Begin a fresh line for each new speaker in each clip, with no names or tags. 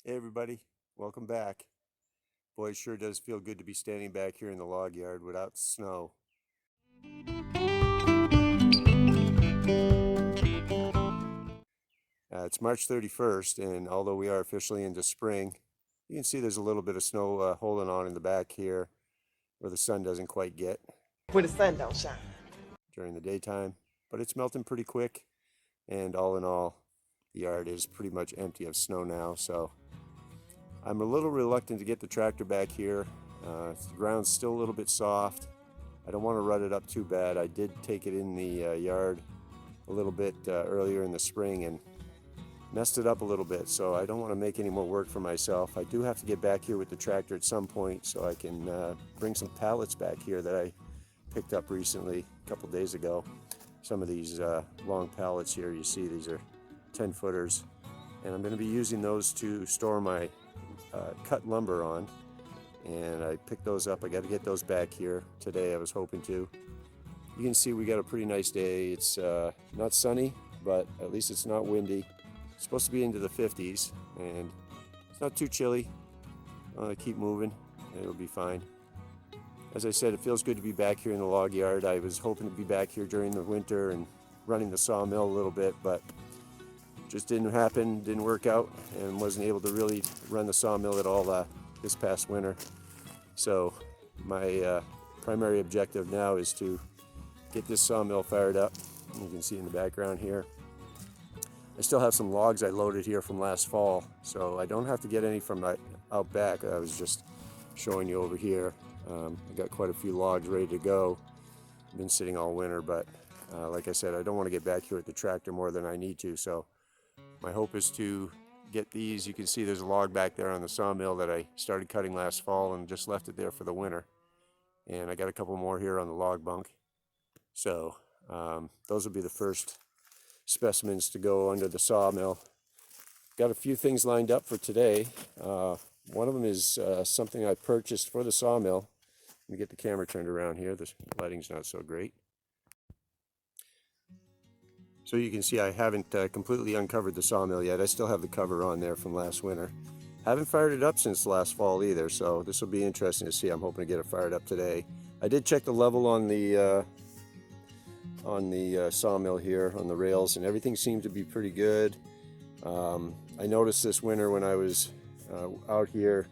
Hey everybody, welcome back. Boy, it sure does feel good to be standing back here in the log yard without snow. It's March 31st, and although we are officially into spring, you can see there's a little bit of snow holding on in the back here where the sun doesn't quite get
Where the sun don't shine.
during the daytime, but it's melting pretty quick, and all in all, the yard is pretty much empty of snow now, so I'm a little reluctant to get the tractor back here. The ground's still a little bit soft. I don't want to rut it up too bad. I did take it in the yard a little bit earlier in the spring and messed it up a little bit, so I don't want to make any more work for myself. I do have to get back here with the tractor at some point so I can bring some pallets back here that I picked up recently, a couple days ago. Some of these long pallets here, you see these are 10 footers, and I'm going to be using those to store my cut lumber on, and I picked those up. I got to get those back here today. I was hoping to. You can see we got a pretty nice day. It's not sunny, but at least it's not windy. It's supposed to be into the 50s, and it's not too chilly. Keep moving, and it'll be fine. As I said, it feels good to be back here in the log yard. I was hoping to be back here during the winter and running the sawmill a little bit, but just didn't happen, didn't work out, and wasn't able to really run the sawmill at all this past winter. So my primary objective now is to get this sawmill fired up. You can see in the background here, I still have some logs I loaded here from last fall, so I don't have to get any from out back. I was just showing you over here. I got quite a few logs ready to go. I've been sitting all winter, but like I said, I don't want to get back here with the tractor more than I need to, so my hope is to get these. You can see there's a log back there on the sawmill that I started cutting last fall and just left it there for the winter. And I got a couple more here on the log bunk. So those will be the first specimens to go under the sawmill. Got a few things lined up for today. One of them is something I purchased for the sawmill. Let me get the camera turned around here. The lighting's not so great. So you can see I haven't completely uncovered the sawmill yet. I still have the cover on there from last winter. Haven't fired it up since last fall either, so this will be interesting to see. I'm hoping to get it fired up today. I did check the level on the sawmill here, on the rails, and everything seemed to be pretty good. I noticed this winter when I was out here,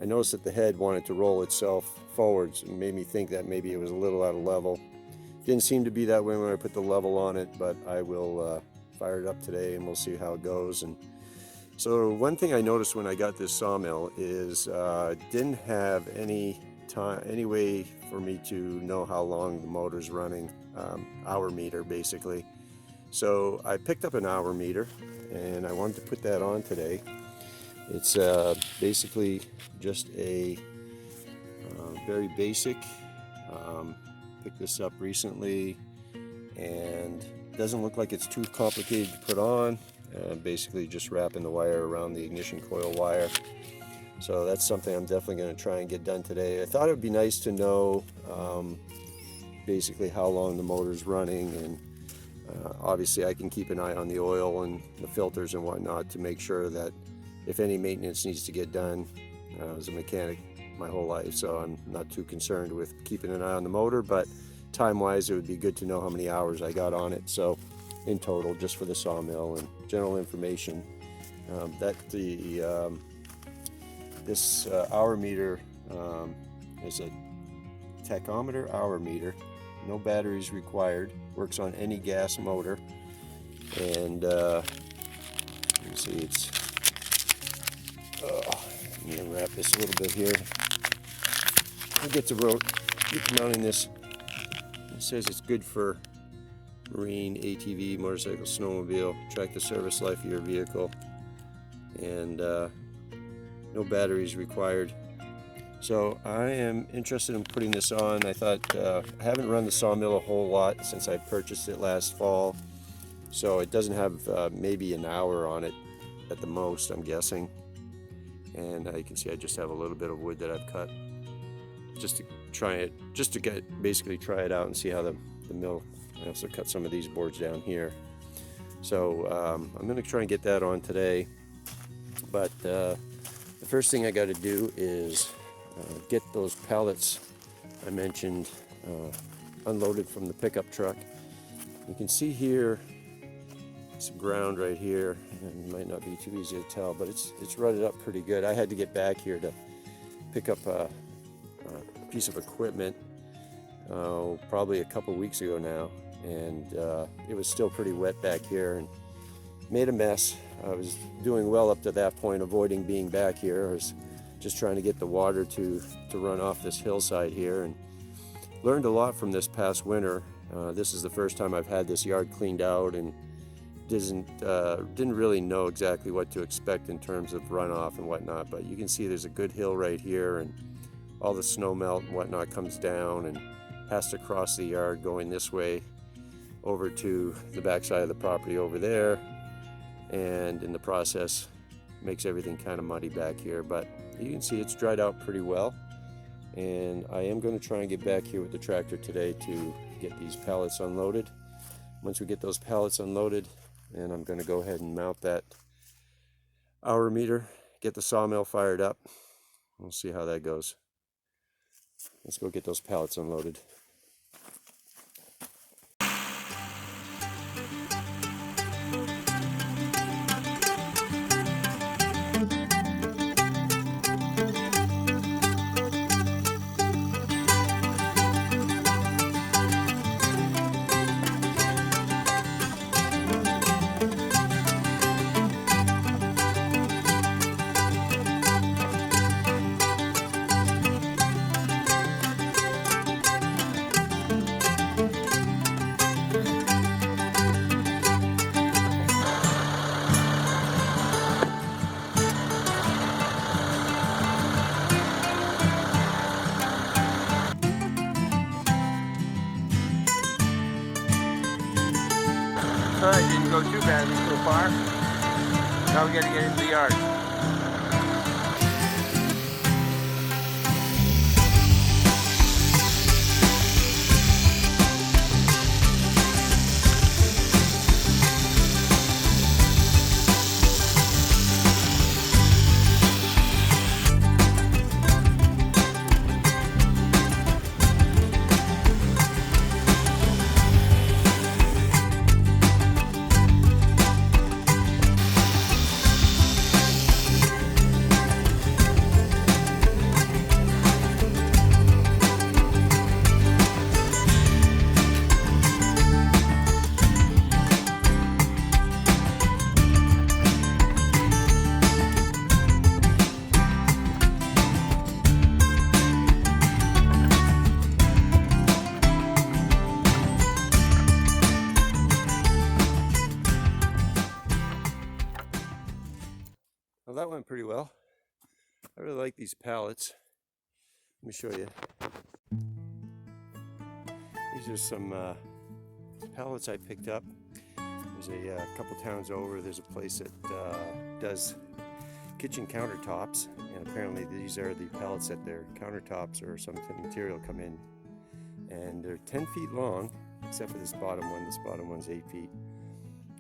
I noticed that the head wanted to roll itself forwards and made me think that maybe it was a little out of level. Didn't seem to be that way when I put the level on it, but I will fire it up today and we'll see how it goes. And so one thing I noticed when I got this sawmill is didn't have any way for me to know how long the motor's running, hour meter basically. So I picked up an hour meter and I wanted to put that on today. It's basically just a very basic, picked this up recently, and doesn't look like it's too complicated to put on. Basically just wrapping the wire around the ignition coil wire. So that's something I'm definitely going to try and get done today. I thought it would be nice to know basically how long the motor's running, and obviously I can keep an eye on the oil and the filters and whatnot to make sure that if any maintenance needs to get done. I was a mechanic my whole life, so I'm not too concerned with keeping an eye on the motor, but time-wise it would be good to know how many hours I got on it. So in total, just for the sawmill and general information, this hour meter is a tachometer hour meter, no batteries required, works on any gas motor, and you can see it's I'm going to wrap this a little bit here. I'll get to mounting this. It says it's good for marine, ATV, motorcycle, snowmobile, track the service life of your vehicle, and no batteries required. So I am interested in putting this on. I thought I haven't run the sawmill a whole lot since I purchased it last fall, so it doesn't have maybe an hour on it at the most, I'm guessing. And you can see I just have a little bit of wood that I've cut just to try it, basically try it out and see how the mill. I also cut some of these boards down here. So I'm going to try and get that on today. But the first thing I got to do is get those pallets I mentioned unloaded from the pickup truck. You can see here some ground right here, and it might not be too easy to tell, but it's rutted up pretty good. I had to get back here to pick up a piece of equipment probably a couple weeks ago now, and it was still pretty wet back here and made a mess. I was doing well up to that point, avoiding being back here. I was just trying to get the water to run off this hillside here, and learned a lot from this past winter. This is the first time I've had this yard cleaned out, and didn't really know exactly what to expect in terms of runoff and whatnot, but you can see there's a good hill right here, and all the snow melt and whatnot comes down and has to cross the yard going this way over to the backside of the property over there, and in the process makes everything kind of muddy back here. But you can see it's dried out pretty well, and I am going to try and get back here with the tractor today to get these pallets unloaded. Once we get those pallets unloaded, and I'm going to go ahead and mount that hour meter, get the sawmill fired up. We'll see how that goes. Let's go get those pallets unloaded.
It didn't go too badly so far. Now we got to get into the yard.
Well, that went pretty well. I really like these pallets. Let me show you. These are some pallets I picked up. There's a couple towns over, there's a place that does kitchen countertops, and apparently these are the pallets that their countertops or some material come in. And they're 10 feet long, except for this bottom one. This bottom one's 8 feet.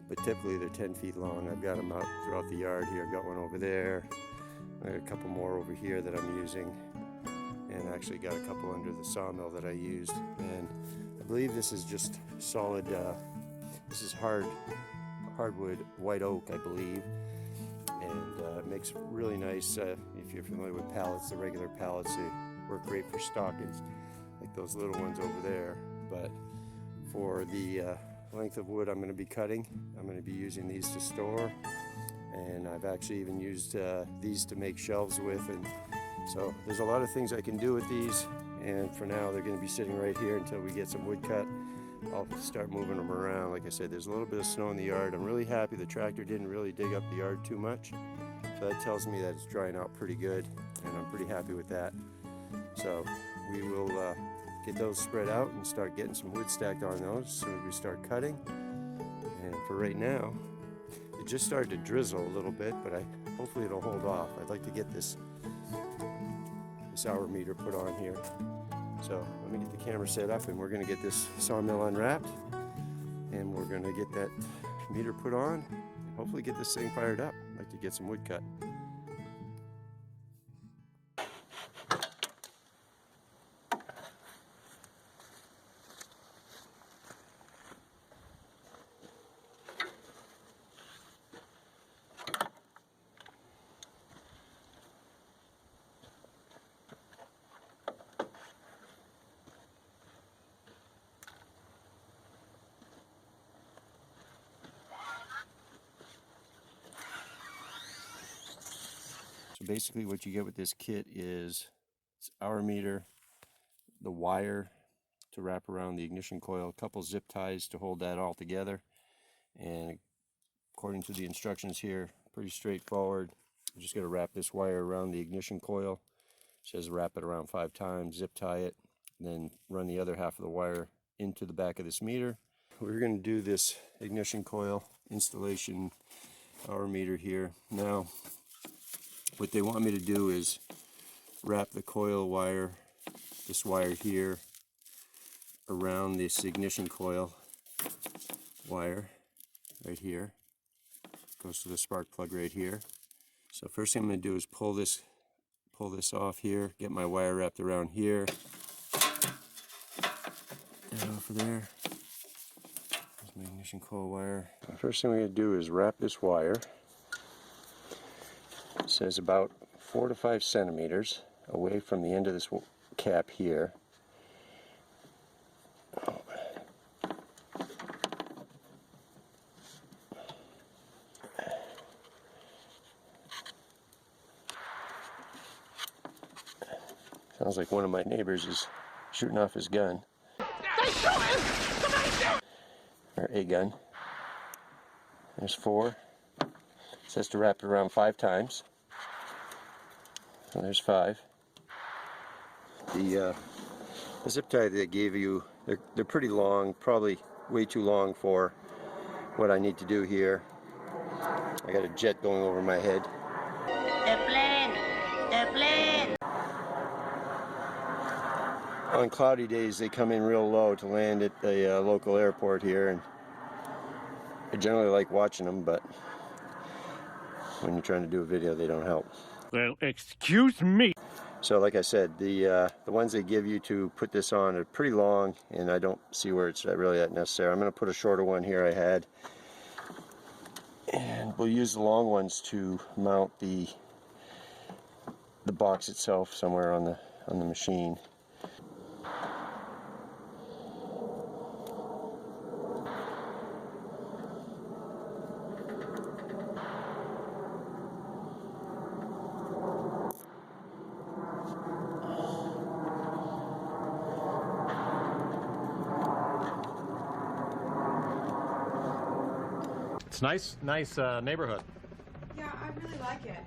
But typically they're 10 feet long. I've got them out throughout the yard here. I've got one over there. I got a couple more over here that I'm using. And I actually got a couple under the sawmill that I used. And I believe this is just solid, this is hardwood white oak, I believe. And it makes really nice, if you're familiar with pallets, the regular pallets, they work great for stockings, like those little ones over there. But for the length of wood I'm going to be cutting, I'm going to be using these to store, and I've actually even used these to make shelves with, and so there's a lot of things I can do with these. And for now they're going to be sitting right here until we get some wood cut. I'll start moving them around. Like I said, there's a little bit of snow in the yard. I'm really happy the tractor didn't really dig up the yard too much, so that tells me that it's drying out pretty good, and I'm pretty happy with that. So we will get those spread out and start getting some wood stacked on those as soon as we start cutting. And for right now, it just started to drizzle a little bit, but hopefully it'll hold off. I'd like to get this hour meter put on here. So let me get the camera set up, and we're going to get this sawmill unwrapped, and we're going to get that meter put on and hopefully get this thing fired up. I'd like to get some wood cut. So basically what you get with this kit is it's hour meter, the wire to wrap around the ignition coil, a couple zip ties to hold that all together, and according to the instructions here, pretty straightforward. You just got to wrap this wire around the ignition coil. It says wrap it around 5 times, zip tie it, then run the other half of the wire into the back of this meter. We're going to do this ignition coil installation hour meter here. Now, what they want me to do is wrap the coil wire, this wire here, around this ignition coil wire right here. Goes to the spark plug right here. So first thing I'm going to do is pull this off here, get my wire wrapped around here, and off of there. There's my ignition coil wire. The first thing we're going to do is wrap this wire. It says about 4 to 5 centimeters away from the end of this cap here. Sounds like one of my neighbors is shooting off his gun. Or a gun. There's 4. It says to wrap it around 5 times. So there's 5. The zip tie they gave you, they're pretty long, probably way too long for what I need to do here. I got a jet going over my head.
Airplane! Airplane!
On cloudy days they come in real low to land at the local airport here, and I generally like watching them, but when you're trying to do a video they don't help.
Well, excuse me.
So like I said, the ones they give you to put this on are pretty long, and I don't see where it's really that necessary. I'm going to put a shorter one here I had, and we'll use the long ones to mount the box itself somewhere on the machine.
It's nice neighborhood.
Yeah, I really like it.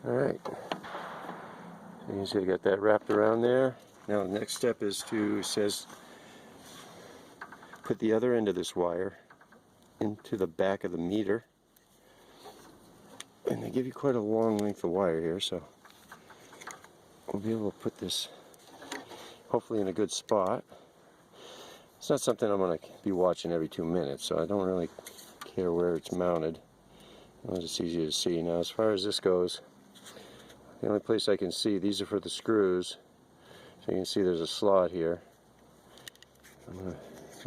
Alright, so you can see I got that wrapped around there. Now the next step is it says put the other end of this wire into the back of the meter. And they give you quite a long length of wire here, so we'll be able to put this hopefully in a good spot. It's not something I'm going to be watching every 2 minutes, so I don't really care where it's mounted. It's easy to see. Now as far as this goes, the only place I can see, these are for the screws. So you can see there's a slot here.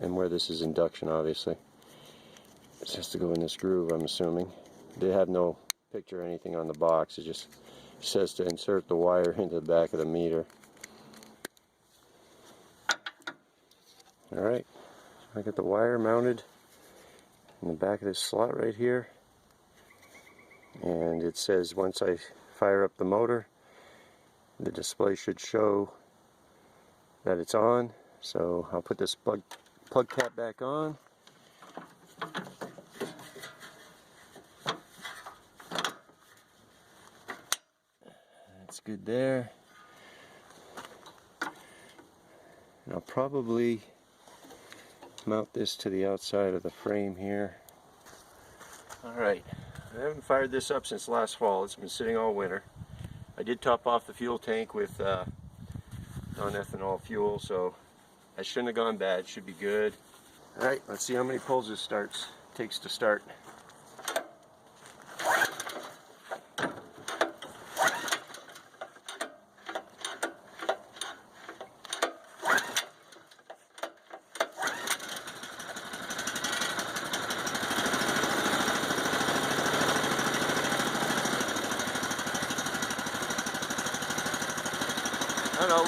And where this is induction, obviously. This has to go in this groove, I'm assuming. They have no picture or anything on the box. It just says to insert the wire into the back of the meter. Alright, I got the wire mounted in the back of this slot right here. And it says once I fire up the motor, the display should show that it's on. So I'll put this plug cap back on. That's good there. And I'll probably mount this to the outside of the frame here. Alright, I haven't fired this up since last fall. It's been sitting all winter. I did top off the fuel tank with non-ethanol fuel, so that shouldn't have gone bad. Should be good. Alright, let's see how many pulls this takes to start.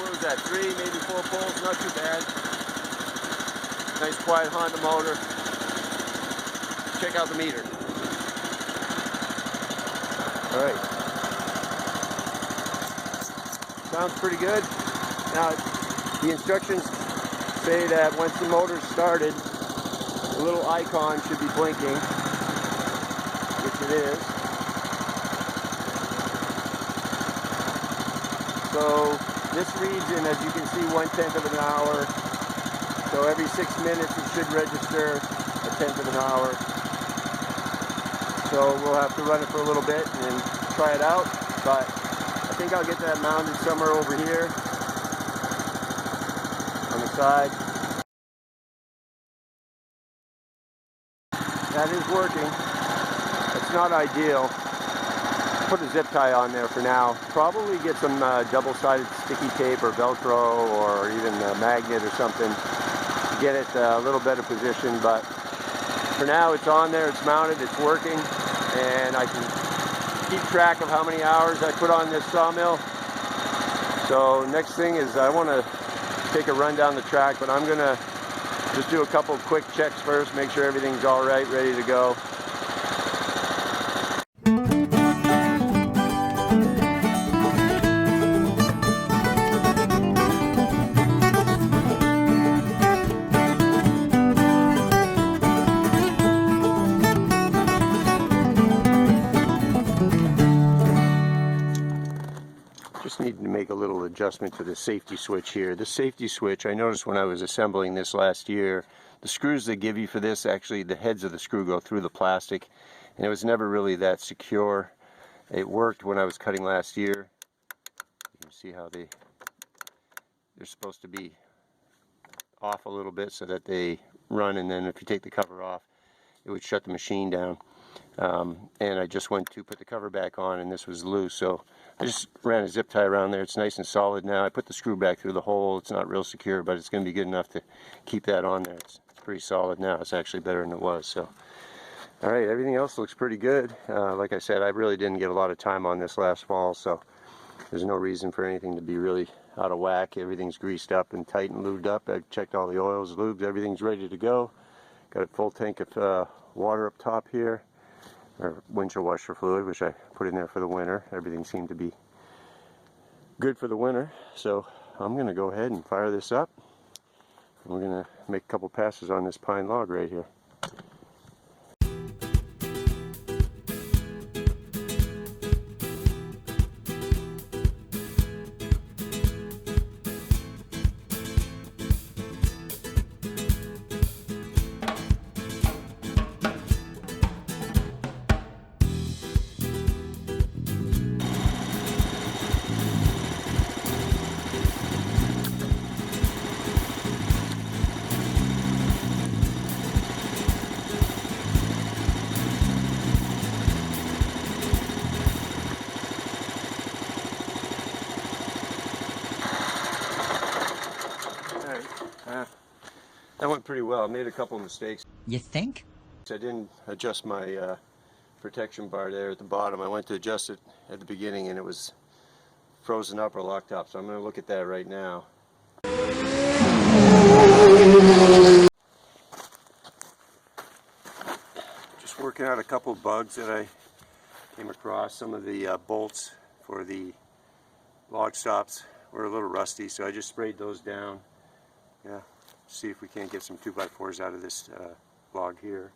what was that, 3, maybe 4 poles, not too bad. Nice quiet Honda motor. Check out the meter. Alright. Sounds pretty good. Now, the instructions say that once the motor's started, the little icon should be blinking, which it is. So this reads in, as you can see, 1/10 of an hour. So every 6 minutes it should register 1/10 of an hour. So we'll have to run it for a little bit and then try it out. But I think I'll get that mounted somewhere over here on the side. That is working. It's not ideal. Put a zip tie on there for now. Probably get some double-sided sticky tape or Velcro or even a magnet or something to get it a little better position. But for now, it's on there, it's mounted, it's working, and I can keep track of how many hours I put on this sawmill. So next thing is I want to take a run down the track, but I'm going to just do a couple quick checks first, make sure everything's all right, ready to go. Just need to make a little adjustment to the safety switch here. The safety switch, I noticed when I was assembling this last year, the screws they give you for this, actually the heads of the screw go through the plastic, and it was never really that secure. It worked when I was cutting last year. You can see how they're supposed to be off a little bit so that they run, and then if you take the cover off, it would shut the machine down. And I just went to put the cover back on and this was loose, so I just ran a zip tie around there. It's nice and solid now. I put the screw back through the hole. It's not real secure, but it's going to be good enough to keep that on there. It's pretty solid now. It's actually better than it was. So, all right, everything else looks pretty good. Like I said, I really didn't get a lot of time on this last fall, so there's no reason for anything to be really out of whack. Everything's greased up and tight and lubed up. I checked all the oils, lubes, everything's ready to go. Got a full tank of water up top here, or windshield washer fluid, which I put in there for the winter. Everything seemed to be good for the winter, so I'm going to go ahead and fire this up. And we're going to make a couple passes on this pine log right here. That went pretty well. I made a couple of mistakes.
You think?
I didn't adjust my protection bar there at the bottom. I went to adjust it at the beginning and it was frozen up or locked up. So I'm going to look at that right now. Just working out a couple of bugs that I came across. Some of the bolts for the log stops were a little rusty, so I just sprayed those down. Yeah. See if we can't get some 2x4s out of this log here.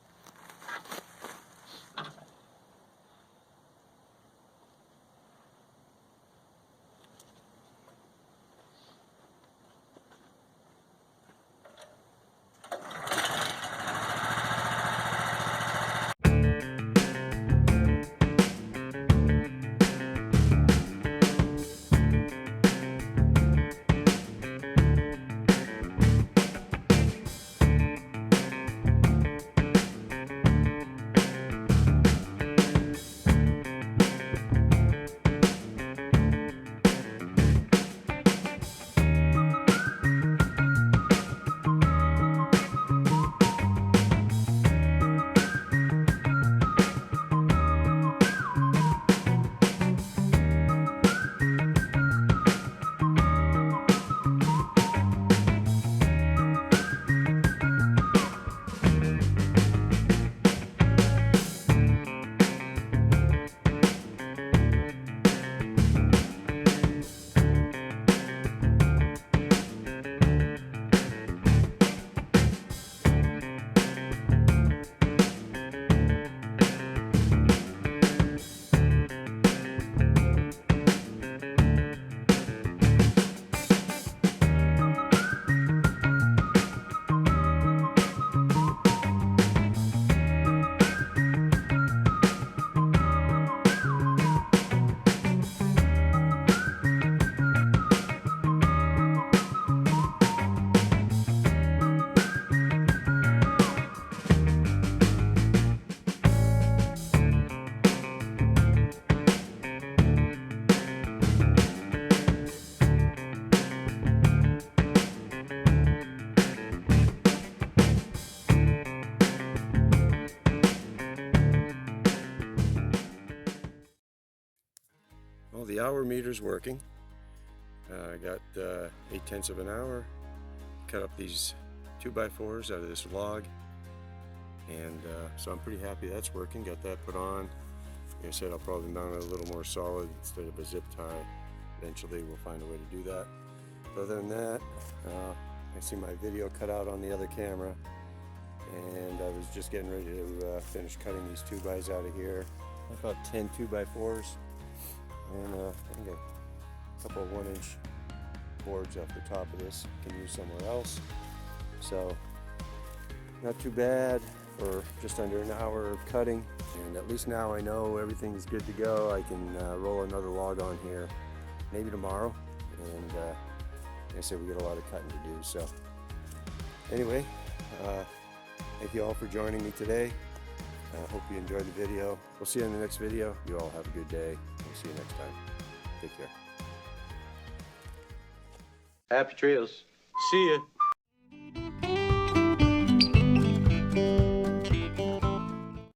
the hour meter's working. I got 8/10 of an hour. Cut up these 2x4s out of this log, and so I'm pretty happy that's working. Got that put on. Like I said, I'll probably mount it a little more solid instead of a zip tie. Eventually we'll find a way to do that. But other than that, I see my video cut out on the other camera, and I was just getting ready to finish cutting these 2x out of here. About 10 2x4s, and I think a couple of 1-inch boards off the top of this can use somewhere else. So not too bad for just under an hour of cutting, and at least now I know everything's good to go. I can roll another log on here maybe tomorrow, and like I said, we got a lot of cutting to do. So anyway, thank you all for joining me today. I hope you enjoyed the video. We'll see you in the next video. You all have a good day. We'll see you next time. Take care.
Happy trails. See ya.